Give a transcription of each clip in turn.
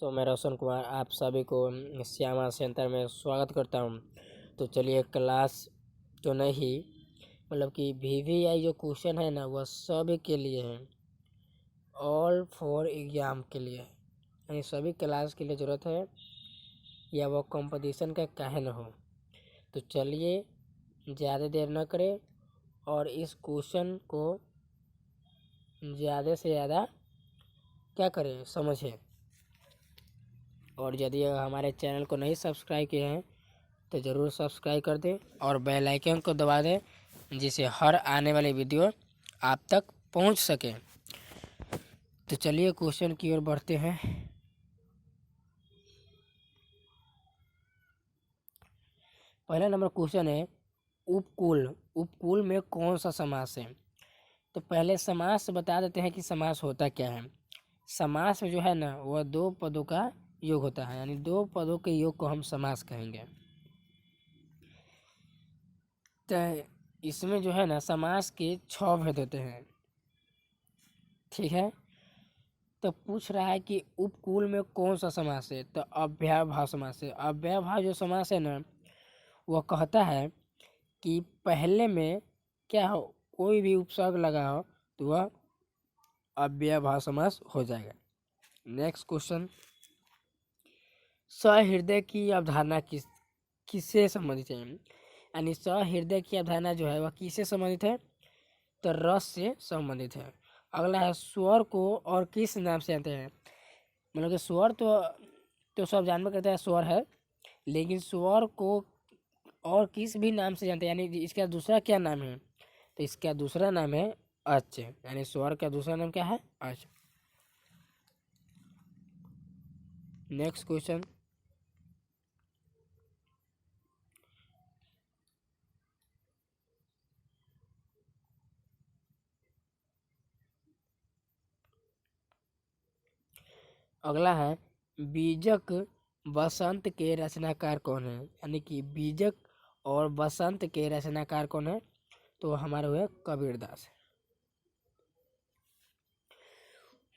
तो मैं रोशन कुमार आप सभी को श्यामा सेंटर में स्वागत करता हूं। तो चलिए क्लास तो नहीं मतलब कि VVI जो क्वेश्चन है ना वह सभी के लिए है, ऑल फॉर एग्जाम के लिए, यानी सभी क्लास के लिए ज़रूरत है या वह कंपटीशन का काहे न हो। तो चलिए ज़्यादा देर न करें और इस क्वेश्चन को ज़्यादा से ज़्यादा क्या करें समझें। और यदि हमारे चैनल को नहीं सब्सक्राइब किए हैं तो ज़रूर सब्सक्राइब कर दें और बेल आइकन को दबा दें, जिससे हर आने वाली वीडियो आप तक पहुंच सके। तो चलिए क्वेश्चन की ओर बढ़ते हैं। पहला नंबर क्वेश्चन है उपकूल। उपकूल में कौन सा समास है? तो पहले समास बता देते हैं कि समास होता क्या है। समास में जो है ना वह दो पदों का योग होता है, यानी दो पदों के योग को हम समास कहेंगे। तो इसमें जो है ना समास के 6 भेद होते हैं, ठीक है। तो पूछ रहा है कि उपकूल में कौन सा समास है? तो अव्ययभाव समास है। अव्ययभाव जो समास है ना वह कहता है कि पहले में क्या हो, कोई भी उपसर्ग लगा हो तो वह अव्ययभाव समास हो जाएगा। नेक्स्ट क्वेश्चन, सहृदय की अवधारणा किससे संबंधित है? यानी सहृदय की अवधारणा जो है वह किससे संबंधित है? तो रस से संबंधित है। अगला है स्वर को और किस नाम से जानते हैं? मतलब कि स्वर तो सब जानवर करते हैं स्वर है, लेकिन स्वर को और किस भी नाम से जानते हैं, यानी इसका दूसरा क्या नाम है? तो इसका दूसरा नाम है अच, यानी स्वर का दूसरा नाम क्या है? अच। नेक्स्ट क्वेश्चन, अगला है बीजक बसंत के रचनाकार कौन है? यानी कि बीजक और बसंत के रचनाकार कौन है? तो हमारे हुए कबीरदास।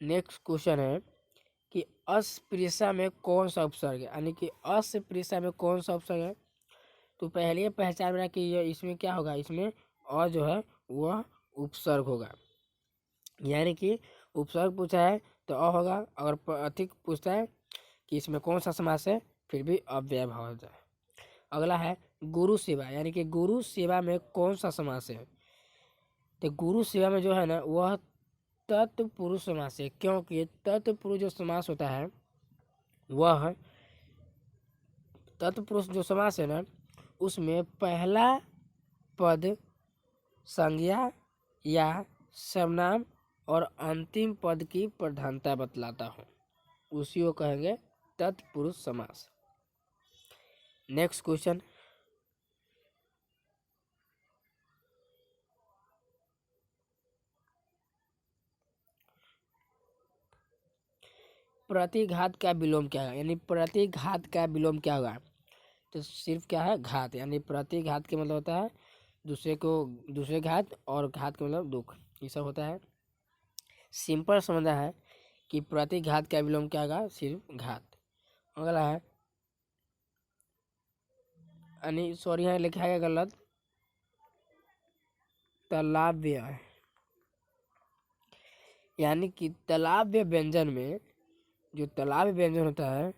नेक्स्ट क्वेश्चन है कि अस्पृश्य में कौन सा उपसर्ग है? यानी कि अस्पृश्य में कौन सा उपसर्ग है? तो पहले पहचान बना कि ये इसमें क्या होगा, इसमें अ जो है वह उपसर्ग होगा, यानी कि उपसर्ग पूछा है तो अ होगा। अगर अधिक पूछता है कि इसमें कौन सा समास है, फिर भी अव्ययभाव हो जाए। अगला है गुरु सेवा, यानी कि गुरु सेवा में कौन सा समास है? तो गुरु सेवा में जो है ना वह तत्पुरुष समास है, क्योंकि तत्पुरुष जो समास होता है वह तत्पुरुष जो समास है ना उसमें पहला पद संज्ञा या सर्वनाम और अंतिम पद की प्रधानता बतलाता हो, उसी को कहेंगे तत्पुरुष समास। नेक्स्ट क्वेश्चन, प्रतिघात का विलोम क्या है? यानी प्रतिघात का विलोम क्या होगा? तो सिर्फ क्या है, घात, यानी प्रतिघात के मतलब होता है दूसरे घात, और घात के मतलब दुख, ये सब होता है। सिंपल समझना है कि प्रतिघात का विलोम क्या होगा, सिर्फ घात। अगला है यानी सॉरी यहाँ लिखा है गलत, तालव्य, यानी कि तालव्य व्यंजन में जो तालव्य व्यंजन होता है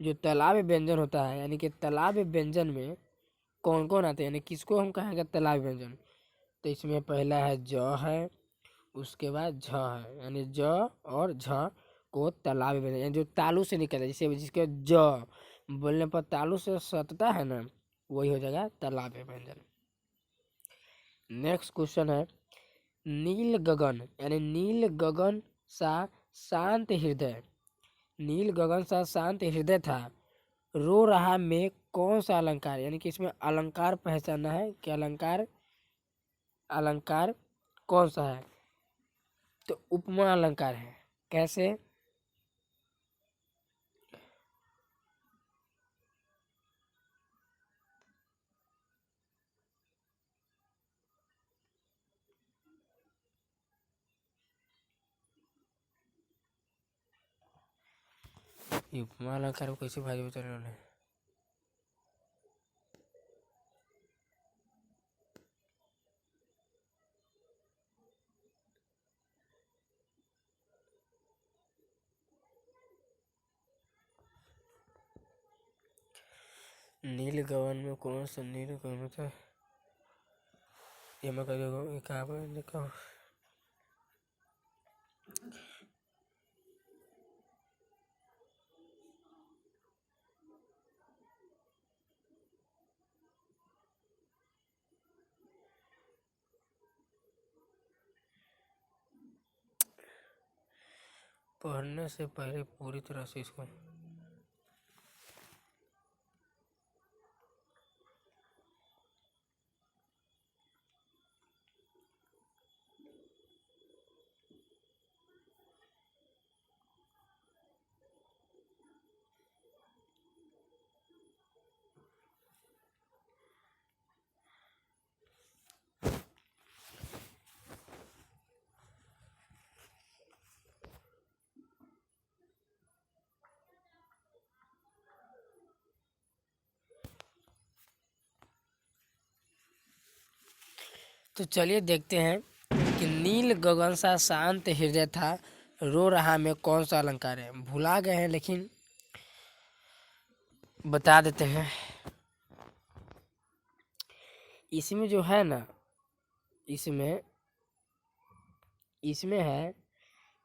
जो तालव्य व्यंजन होता है, यानी कि तालव्य व्यंजन में कौन कौन आते हैं, यानी किसको हम कहेंगे तालव्य व्यंजन? तो इसमें पहला है ज है, उसके बाद झ है, यानी ज और झ को तालव्य व्यंजन, यानी जो तालु से निकलता है, जिसे जिसके ज बोलने पर तालु से सटता है ना वही हो जाएगा तालव्य व्यंजन। नेक्स्ट क्वेश्चन है नील गगन, यानी नील गगन सा शांत हृदय, नील गगन सा शांत हृदय था, रो रहा में कौन सा अलंकार, यानी कि इसमें अलंकार पहचानना है कि अलंकार अलंकार कौन सा है? तो उपमा अलंकार है। कैसे? ये उपमा अलंकार को कैसे भाई बता रहे हैं? नील गगन में कौन सा नील गगन था? ये मैं कह कहाँ पर देखा? पढ़ने से पहले पूरी तरह से इसको तो चलिए देखते हैं कि नील गगन सा शांत हृदय था, रो रहा में कौन सा अलंकार है। भुला गए हैं लेकिन बता देते हैं। इसमें जो है ना, इसमें है,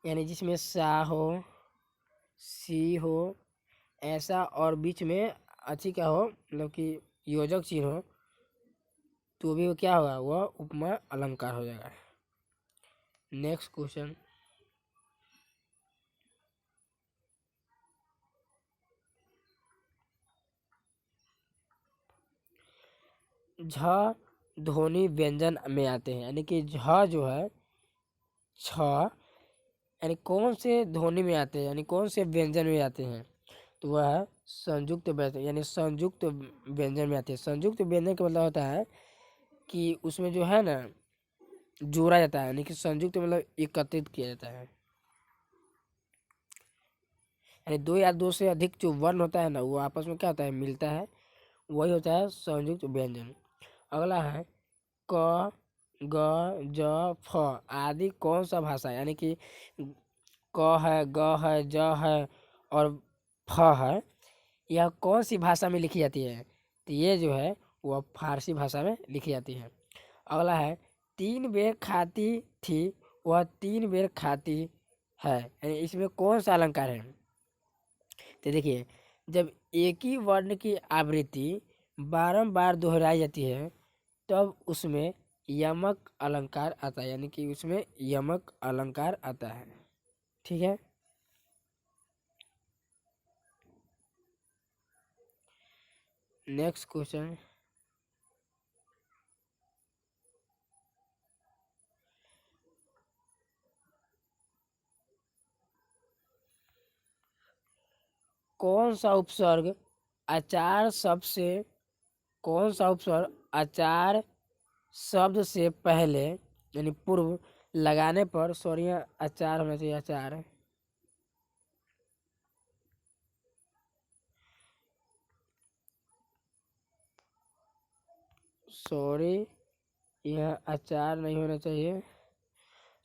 यानी जिसमें सा हो, सी हो, ऐसा, और बीच में अच्छी क्या हो, मतलब कि योजक चिन्ह हो, तो भी वो क्या होगा, वह उपमा अलंकार हो जाएगा। नेक्स्ट क्वेश्चन, झ ध्वनि व्यंजन में आते हैं, यानी कि झ जो है, छ, यानी कौन से ध्वनि में आते हैं, यानी कौन से व्यंजन में आते हैं, तो वह संयुक्त व्यंजन, यानी संयुक्त व्यंजन में आते हैं। संयुक्त व्यंजन का मतलब होता है कि उसमें जो है ना जोड़ा जाता है, यानी कि संयुक्त मतलब एकत्रित किया जाता है, यानी दो या दो से अधिक जो वर्ण होता है ना, वो आपस में क्या होता है, मिलता है, वही होता है संयुक्त व्यंजन। अगला है क, ग, ज, फ आदि कौन सा भाषा, यानी कि क है, ग है, ज है और फ है, यह कौन सी भाषा में लिखी जाती है, तो ये जो है वह फारसी भाषा में लिखी जाती है। अगला है तीन बेर खाती थी, वह तीन बेर खाती है, यानी इसमें कौन सा अलंकार है। तो देखिए, जब एक ही वर्ण की आवृत्ति बारंबार दोहराई जाती है तब उसमें यमक अलंकार आता है, यानी कि उसमें यमक अलंकार आता है। ठीक है, नेक्स्ट क्वेश्चन, कौन सा उपसर्ग आचार शब्द से, कौन सा उपसर्ग आचार शब्द से पहले यानी पूर्व लगाने पर, सॉरी यहाँ आचार होना चाहिए, आचार, सॉरी यहाँ आचार नहीं होना चाहिए,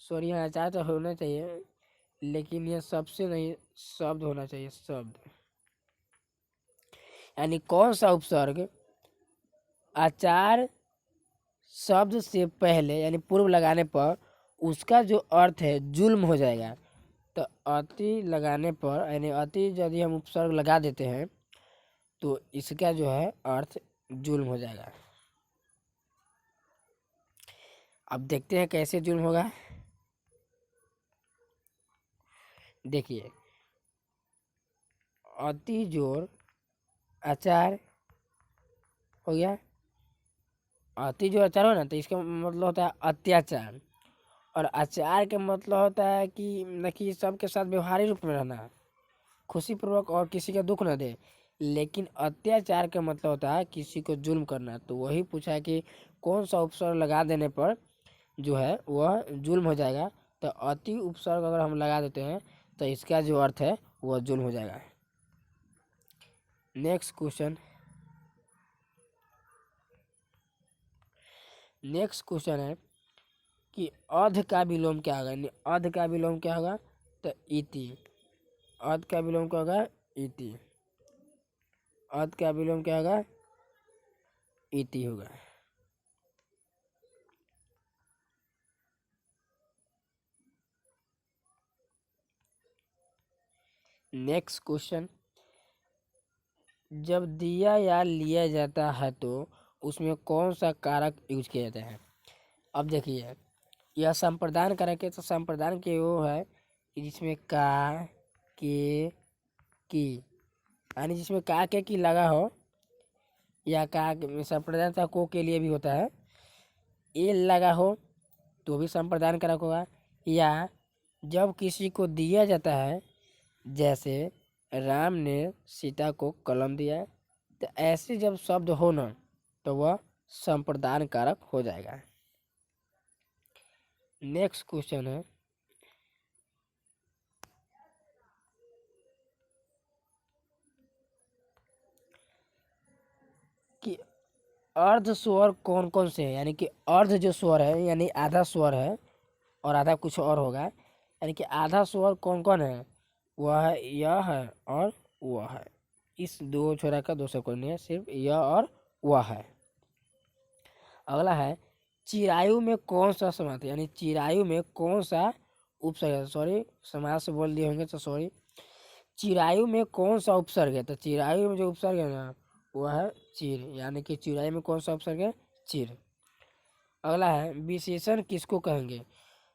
सॉरी यहाँ आचार तो होना चाहिए लेकिन यह सबसे नहीं, शब्द होना चाहिए, शब्द, यानी कौन सा उपसर्ग आचार शब्द से पहले यानी पूर्व लगाने पर उसका जो अर्थ है जुल्म हो जाएगा। तो अति लगाने पर, यानी अति यदि हम उपसर्ग लगा देते हैं तो इसका जो है अर्थ जुल्म हो जाएगा। अब देखते हैं कैसे जुल्म होगा। देखिए, अति जोर आचार हो गया, अति जो आचार हो ना, तो इसका मतलब होता है अत्याचार, और आचार का मतलब होता है कि न कि सबके साथ व्यवहारिक रूप में रहना, खुशी पूर्वक, और किसी का दुख न दे। लेकिन अत्याचार का मतलब होता है किसी को जुल्म करना। तो वही पूछा है कि कौन सा उपसर्ग लगा देने पर जो है वह जुल्म हो जाएगा। तो अति उपसर्ग अगर हम लगा देते हैं तो इसका जो अर्थ है वह जुल्म हो जाएगा। नेक्स्ट क्वेश्चन है कि अर्ध का विलोम क्या होगा, अर्ध का विलोम क्या होगा, तो इति। अर्ध का विलोम क्या होगा, इति। अर्ध का विलोम क्या होगा, इति होगा। नेक्स्ट क्वेश्चन, जब दिया या लिया जाता है तो उसमें कौन सा कारक यूज किया जाता है। अब देखिए, यह संप्रदान कारक है, तो संप्रदान के वो है कि जिसमें का, के, की, यानी जिसमें का के की लगा हो, या का संप्रदान का को के लिए भी होता है, ए लगा हो तो भी संप्रदान कारक होगा। या जब किसी को दिया जाता है, जैसे राम ने सीता को कलम दिया, तो ऐसे जब शब्द हो ना तो वह संप्रदान कारक हो जाएगा। नेक्स्ट क्वेश्चन है कि अर्ध स्वर कौन कौन से हैं, यानी कि अर्ध जो स्वर है यानी आधा स्वर है और आधा कुछ और होगा, यानी कि आधा स्वर कौन कौन है, वह है यह है और वह है। इस दो छोरा का दो से कोई नहीं है, सिर्फ यह और वह है। अगला है चिरायु में कौन सा समास है, यानी चिरायु में कौन सा उपसर्ग है, सॉरी समास बोल दिए होंगे तो सॉरी। चिरायु में कौन सा उपसर्ग है, तो चिरायु में जो उपसर्ग है ना वह है चिर, यानी कि चिरायु में कौन सा उपसर्ग है, चिर। अगला है विशेषण किसको कहेंगे,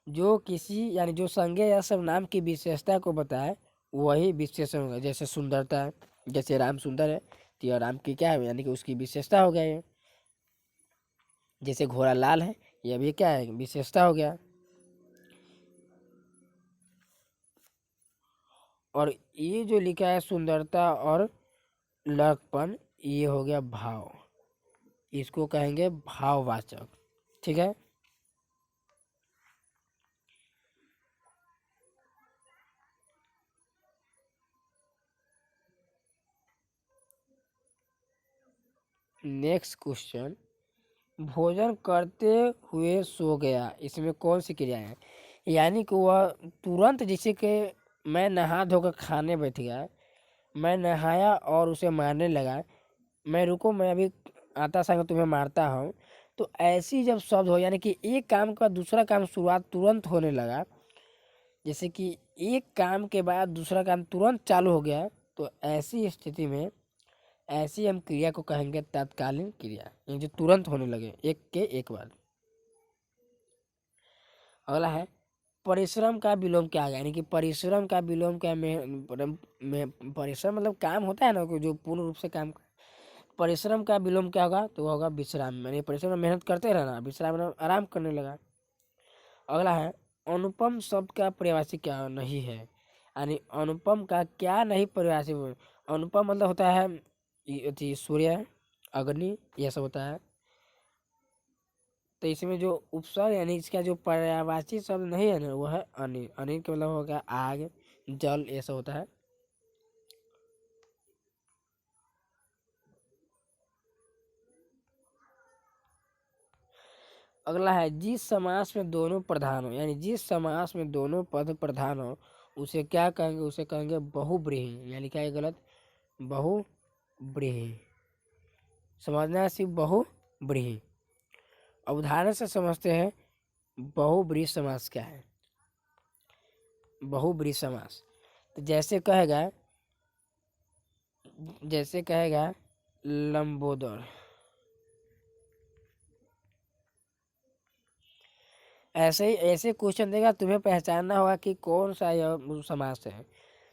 जो किसी यानी जो संज्ञा या सर्वनाम की विशेषता को बताए वही विशेषण होगा। जैसे सुंदरता है, जैसे राम सुंदर है तो यह राम की क्या है, यानी कि उसकी विशेषता हो गया ये। जैसे घोड़ा लाल है, यह भी क्या है, विशेषता हो गया। और ये जो लिखा है सुंदरता और लड़कपन, ये हो गया भाव, इसको कहेंगे भाववाचक। ठीक है। नेक्स्ट क्वेश्चन, भोजन करते हुए सो गया, इसमें कौन सी क्रिया है, यानी कि वह तुरंत, जैसे कि मैं नहा धोकर खाने बैठ गया, मैं नहाया और उसे मारने लगा, मैं रुको मैं अभी आता संग तुम्हें मारता हूँ, तो ऐसी जब शब्द हो, यानी कि एक काम का दूसरा काम शुरुआत तुरंत होने लगा, जैसे कि एक काम के बाद दूसरा काम तुरंत चालू हो गया, तो ऐसी स्थिति में ऐसी हम क्रिया को कहेंगे तत्कालीन क्रिया, यानी जो तुरंत होने लगे एक के एक बार। अगला है परिश्रम का विलोम क्या है, यानी कि परिश्रम का विलोम क्या में परिश्रम मतलब काम होता है ना, जो पूर्ण रूप से काम। परिश्रम का विलोम क्या होगा, तो होगा विश्राम, यानी परिश्रम में मेहनत करते रहना, विश्राम में आराम करने लगा। अगला है अनुपम शब्द का पर्यायवाची क्या नहीं है, यानी अनुपम का क्या नहीं पर्यायवाची। अनुपम मतलब होता है सूर्य, अग्नि, यह सब होता है। तो इसमें जो उपसर्ग यानी इसका जो पर्यायवाची शब्द नहीं है ना वो है अनिल। अनिल का मतलब होगा आग, जल, ये सब होता है। अगला है जिस समास में दोनों प्रधान हो, यानी जिस समास में दोनों पद प्रधान हो उसे क्या कहेंगे, उसे कहेंगे बहुब्रीहि, यानी क्या है गलत, बहुब्रीहि। समझना है सिर्फ बहुब्रीहि। अब उदाहरण से समझते हैं बहुब्रीहि समास क्या है। बहुब्रीहि समास तो जैसे कहेगा लंबोदर, ऐसे ही ऐसे क्वेश्चन देगा, तुम्हें पहचानना होगा कि कौन सा यह समास है।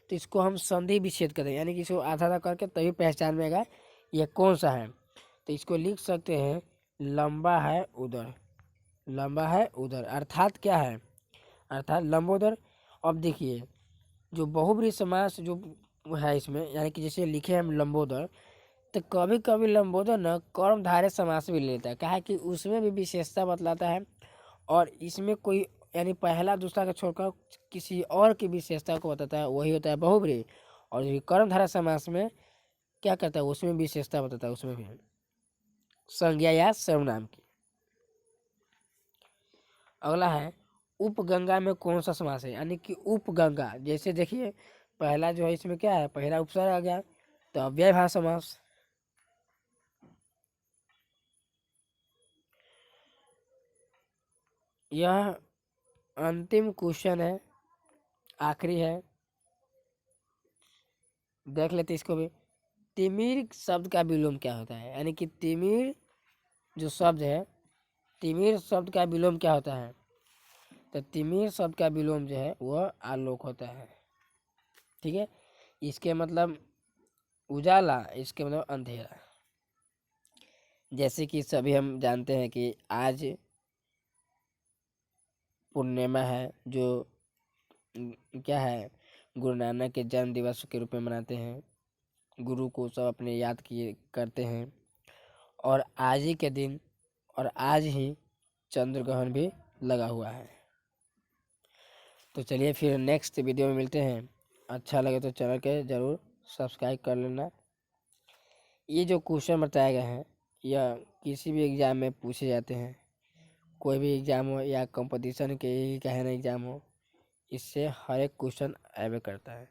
तो इसको हम संधि विच्छेद करते हैं, यानी कि इसको आधा आधा करके तभी पहचान में आएगा यह कौन सा है। तो इसको लिख सकते हैं लंबा है उधर, लंबा है उधर, अर्थात क्या है, अर्थात लंबोदर। अब देखिए जो बहुब्रीहि समास जो है इसमें, यानी कि जैसे लिखे हम लंबोदर, तो कभी कभी लंबोदर न कर्मधारय समास भी लेता है, कहा कि उसमें भी विशेषता बतलाता है, और इसमें कोई यानी पहला दूसरा का छोड़कर किसी और की विशेषता को बताता है, वही होता है बहुब्रीहि। और ये कर्मधारय समास में क्या करता है, उसमें विशेषता बताता है, उसमें भी संज्ञा या सर्वनाम की। अगला है उपगंगा में कौन सा समास है, यानी कि उपगंगा, जैसे देखिए पहला जो है इसमें क्या है, पहला उपसर्ग आ गया तो अव्ययभाव समास। यह अंतिम क्वेश्चन है, आखिरी है, देख लेते इसको भी। तिमिर शब्द का विलोम क्या होता है, यानी कि तिमिर जो शब्द है, तिमिर शब्द का विलोम क्या होता है, तो तिमिर शब्द का विलोम जो है वह आलोक होता है। ठीक है, इसके मतलब उजाला, इसके मतलब अंधेरा। जैसे कि सभी हम जानते हैं कि आज पूर्णिमा है, जो क्या है, गुरु नानक के जन्म दिवस के रूप में मनाते हैं। गुरु को सब अपने याद किए करते हैं, और आज ही के दिन और आज ही चंद्र ग्रहण भी लगा हुआ है। तो चलिए फिर नेक्स्ट वीडियो में मिलते हैं। अच्छा लगे तो चैनल के ज़रूर सब्सक्राइब कर लेना। ये जो क्वेश्चन बताए गए हैं यह किसी भी एग्ज़ाम में पूछे जाते हैं, कोई भी एग्ज़ाम हो या कंपटीशन के ही कहना एग्ज़ाम हो, इससे हर एक क्वेश्चन अवेयर करता है।